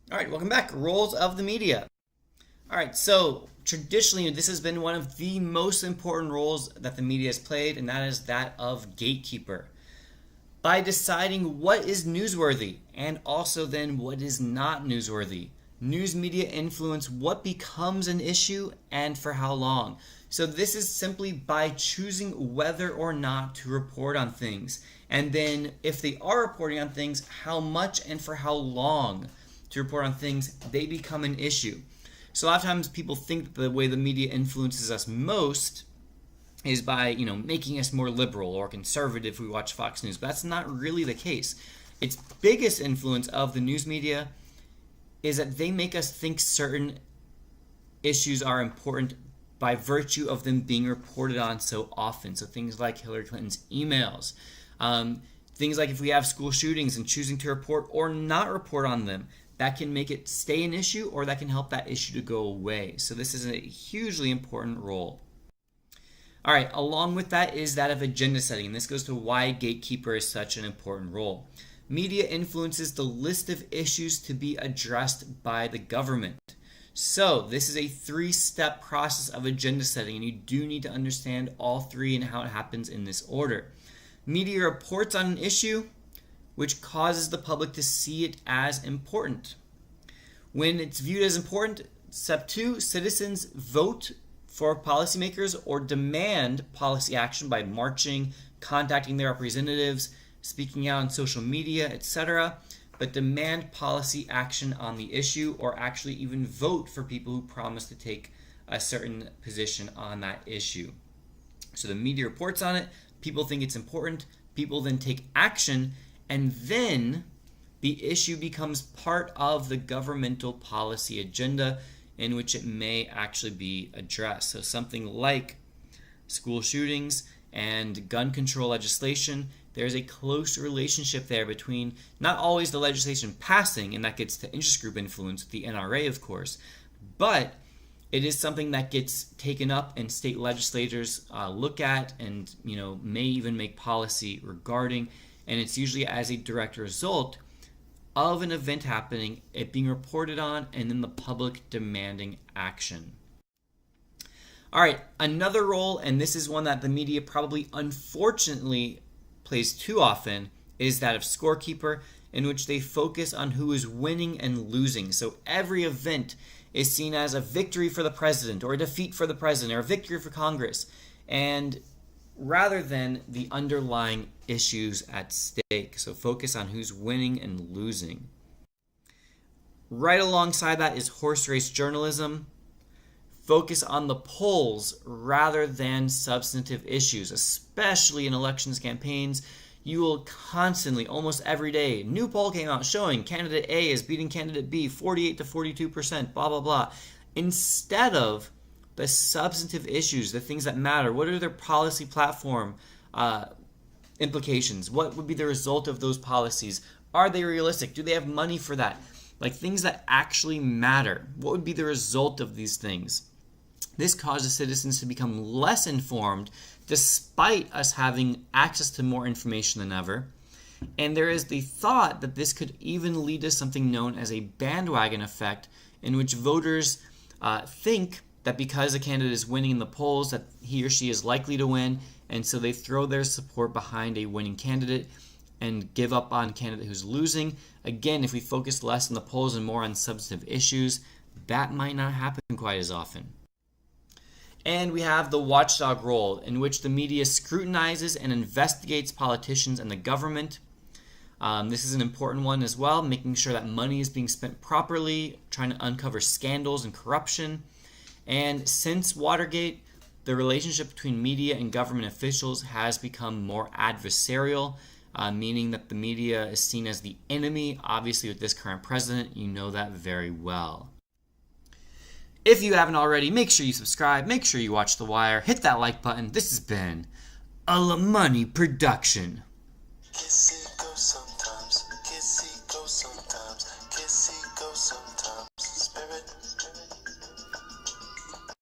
All right, welcome back. Roles of the media. All right, so traditionally, this has been one of the most important roles that the media has played, and that is that of gatekeeper. By deciding what is newsworthy and also then what is not newsworthy, news media influence what becomes an issue and for how long. So this is simply by choosing whether or not to report on things. And then if they are reporting on things, how much and for how long to report on things, they become an issue. So a lot of times people think that the way the media influences us most is by, making us more liberal or conservative if we watch Fox News. But that's not really the case. Its biggest influence of the news media is that they make us think certain issues are important by virtue of them being reported on so often. So things like Hillary Clinton's emails, things like if we have school shootings and choosing to report or not report on them, that can make it stay an issue or that can help that issue to go away. So this is a hugely important role. All right, along with that is that of agenda setting, and this goes to why gatekeeper is such an important role. Media influences the list of issues to be addressed by the government. So this is a 3-step process of agenda setting, and you do need to understand all 3 and how it happens in this order. Media reports on an issue, which causes the public to see it as important. When it's viewed as important, step 2, citizens vote for policymakers or demand policy action by marching, contacting their representatives, speaking out on social media, etc., but demand policy action on the issue or actually even vote for people who promise to take a certain position on that issue. So the media reports on it, people think it's important, people then take action, and then the issue becomes part of the governmental policy agenda in which it may actually be addressed. So something like school shootings and gun control legislation, there's a close relationship there between not always the legislation passing, and that gets to interest group influence, the NRA of course, but it is something that gets taken up and state legislators look at and may even make policy regarding, and it's usually as a direct result of an event happening, it being reported on, and then the public demanding action. All right, another role, and this is one that the media probably unfortunately plays too often, is that of scorekeeper, in which they focus on who is winning and losing. So every event is seen as a victory for the president, or a defeat for the president, or a victory for Congress, and rather than the underlying issues at stake. So focus on who's winning and losing. Right alongside that is horse race journalism. Focus on the polls rather than substantive issues, especially in elections campaigns. You will constantly, almost every day, new poll came out showing candidate A is beating candidate B 48 to 42%, blah, blah, blah. Instead of the substantive issues, the things that matter. What are their policy platform implications? What would be the result of those policies? Are they realistic? Do they have money for that? Like things that actually matter. What would be the result of these things? This causes citizens to become less informed despite us having access to more information than ever. And there is the thought that this could even lead to something known as a bandwagon effect, in which voters think that because a candidate is winning in the polls that he or she is likely to win, and so they throw their support behind a winning candidate and give up on a candidate who's losing. Again, if we focus less on the polls and more on substantive issues, that might not happen quite as often. And we have the watchdog role, in which the media scrutinizes and investigates politicians and the government. This is an important one as well, making sure that money is being spent properly, trying to uncover scandals and corruption. And since Watergate, the relationship between media and government officials has become more adversarial, meaning that the media is seen as the enemy. Obviously, with this current president, you know that very well. If you haven't already, make sure you subscribe, make sure you watch The Wire, hit that like button. This has been a La Money production.